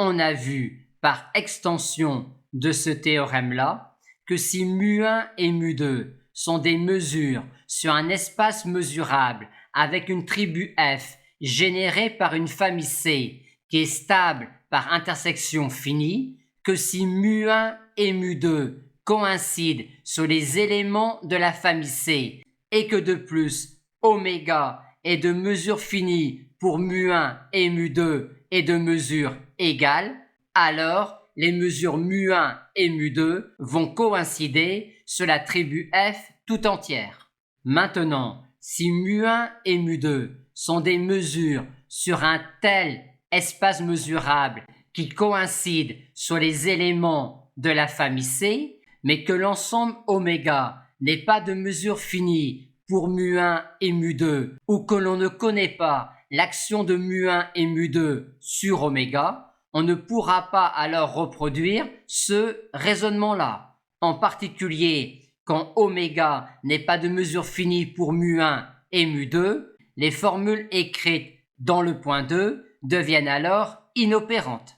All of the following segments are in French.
On a vu par extension de ce théorème-là que si mu1 et mu2 sont des mesures sur un espace mesurable avec une tribu F générée par une famille C qui est stable par intersection finie, que si mu1 et mu2 coïncident sur les éléments de la famille C et que de plus oméga est de mesure finie pour mu1 et mu2 et de mesure égale, alors les mesures mu1 et mu2 vont coïncider sur la tribu F tout entière. Maintenant, si mu1 et mu2 sont des mesures sur un tel espace mesurable qui coïncident sur les éléments de la famille C, mais que l'ensemble oméga n'est pas de mesure finie pour mu1 et mu2, ou que l'on ne connaît pas l'action de mu1 et mu2 sur oméga, on ne pourra pas alors reproduire ce raisonnement-là. En particulier, quand oméga n'est pas de mesure finie pour mu1 et mu2, les formules écrites dans le point 2 deviennent alors inopérantes.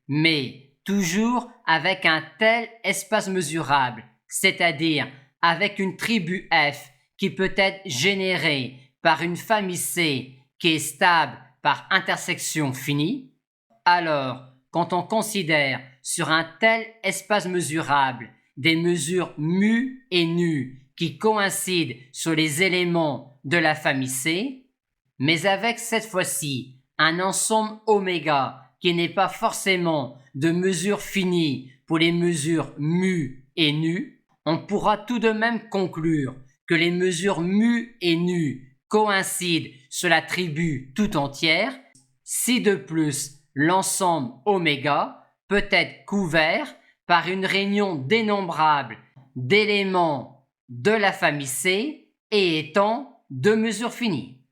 Mais toujours avec un tel espace mesurable, c'est-à-dire avec une tribu F qui peut être générée par une famille C qui est stable par intersection finie, alors quand on considère sur un tel espace mesurable des mesures mu et nu qui coïncident sur les éléments de la famille C, mais avec cette fois-ci un ensemble oméga qui n'est pas forcément de mesure finie pour les mesures mu et nu, on pourra tout de même conclure que les mesures mu et nu coïncident sur la tribu tout entière, si de plus l'ensemble oméga peut être couvert par une réunion dénombrable d'éléments de la famille C et étant de mesure finie.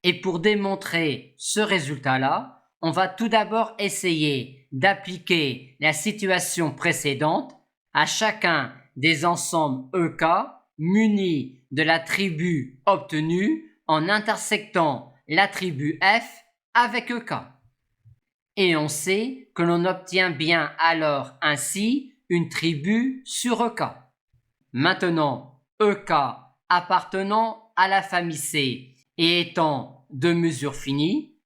Et pour démontrer ce résultat-là, on va tout d'abord essayer d'appliquer la situation précédente à chacun des ensembles EK munis de la tribu obtenue en intersectant la tribu F avec EK. Et on sait que l'on obtient bien alors ainsi une tribu sur EK. Maintenant, EK appartenant à la famille C et étant de mesure finie,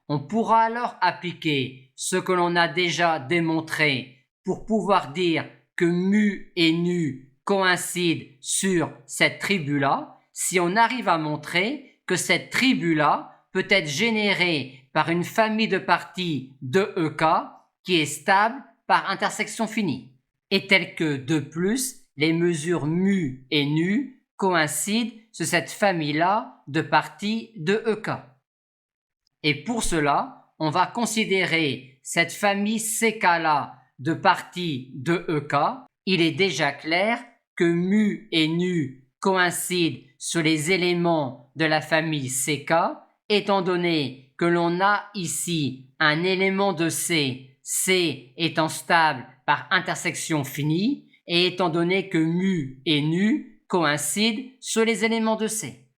on pourra alors appliquer ce que l'on a déjà démontré pour pouvoir dire que mu et nu coïncident sur cette tribu-là, si on arrive à montrer que cette tribu-là peut être générée par une famille de parties de EK qui est stable par intersection finie, et telle que de plus les mesures mu et nu coïncident sur cette famille-là de parties de EK. Et pour cela, on va considérer cette famille CK-là de parties de EK. Il est déjà clair que mu et nu coïncident sur les éléments de la famille CK, étant donné que l'on a ici un élément de C, C étant stable par intersection finie, et étant donné que mu et nu coïncident sur les éléments de C.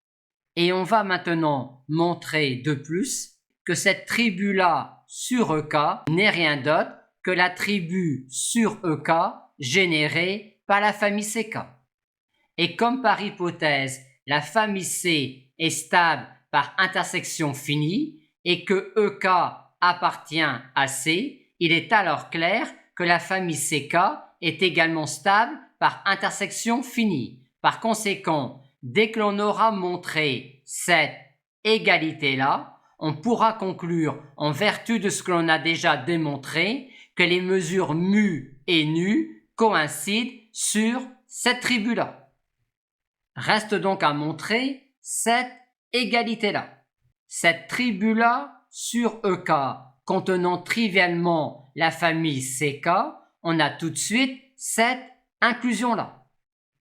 Et on va maintenant montrer de plus que cette tribu-là sur EK n'est rien d'autre que la tribu sur EK générée par la famille CK. Et comme par hypothèse, la famille C est stable par intersection finie et que EK appartient à C, il est alors clair que la famille CK est également stable par intersection finie. Par conséquent, dès que l'on aura montré cette égalité-là, on pourra conclure, en vertu de ce que l'on a déjà démontré, que les mesures mu et nu coïncident sur cette tribu-là. Reste donc à montrer cette égalité-là. Cette tribu-là sur EK contenant trivialement la famille CK, on a tout de suite cette inclusion-là.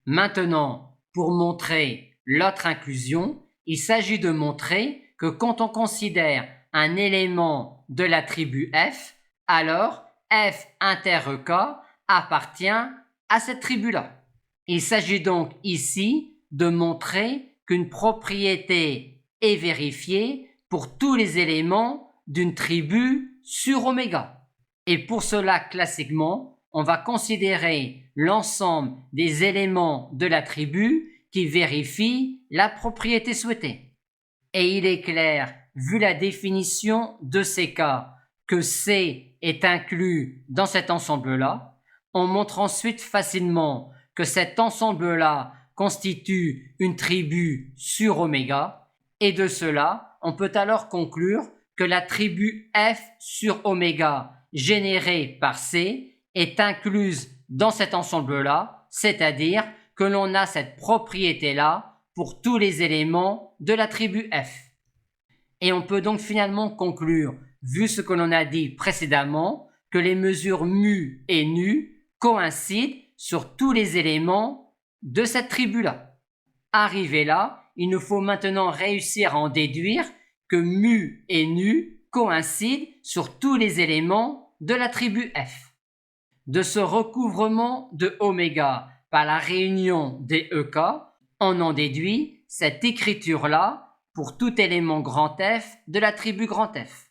Maintenant, pour montrer l'autre inclusion, il s'agit de montrer que quand on considère un élément de la tribu F, alors F inter EK appartient à cette tribu-là. Il s'agit donc ici de montrer qu'une propriété est vérifiée pour tous les éléments d'une tribu sur oméga. Et pour cela, classiquement, on va considérer l'ensemble des éléments de l'attribut qui vérifient la propriété souhaitée. Et il est clair, vu la définition de ces cas, que C est inclus dans cet ensemble-là. On montre ensuite facilement que cet ensemble-là constitue une tribu sur oméga, et de cela, on peut alors conclure que la tribu F sur oméga générée par C est incluse dans cet ensemble-là, c'est-à-dire que l'on a cette propriété-là pour tous les éléments de la tribu F. Et on peut donc finalement conclure, vu ce que l'on a dit précédemment, que les mesures mu et nu coïncident sur tous les éléments de cette tribu-là. Arrivé là, il nous faut maintenant réussir à en déduire que mu et nu coïncident sur tous les éléments de la tribu F. De ce recouvrement de oméga par la réunion des EK, on en déduit cette écriture-là pour tout élément grand F de la tribu grand F.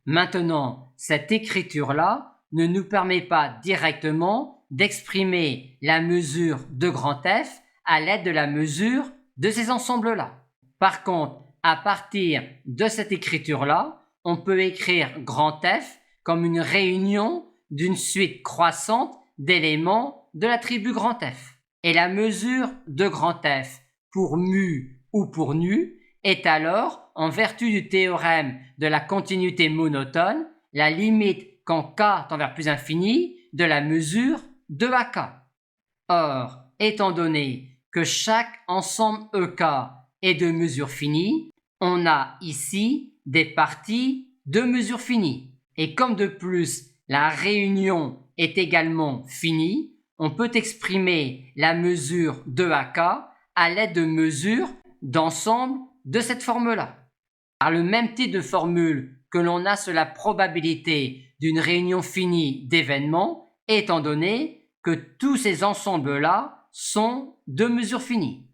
Maintenant, cette écriture-là ne nous permet pas directement d'exprimer la mesure de grand F à l'aide de la mesure de ces ensembles-là. Par contre, à partir de cette écriture-là, on peut écrire grand F comme une réunion d'une suite croissante d'éléments de la tribu grand F. Et la mesure de grand F pour mu ou pour nu est alors, en vertu du théorème de la continuité monotone, la limite quand k tend vers plus infini de la mesure de AK. Or, étant donné que chaque ensemble EK est de mesure finie, on a ici des parties de mesure finie. Et comme de plus, la réunion est également finie, on peut exprimer la mesure de AK à l'aide de mesures d'ensemble de cette forme-là. Par le même type de formule que l'on a sur la probabilité d'une réunion finie d'événements, étant donné que tous ces ensembles-là sont de mesure finie.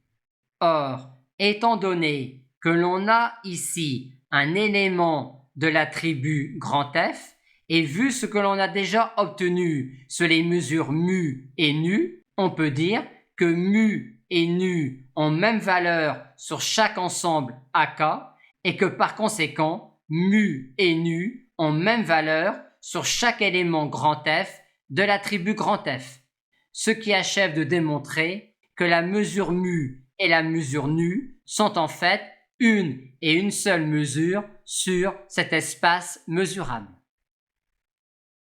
Or, étant donné que l'on a ici un élément de la tribu grand F, et vu ce que l'on a déjà obtenu sur les mesures mu et nu, on peut dire que mu et nu ont même valeur sur chaque ensemble AK, et que par conséquent, mu et nu ont même valeur sur chaque élément grand F de la tribu grand F, ce qui achève de démontrer que la mesure mu et la mesure nu sont en fait une et une seule mesure sur cet espace mesurable.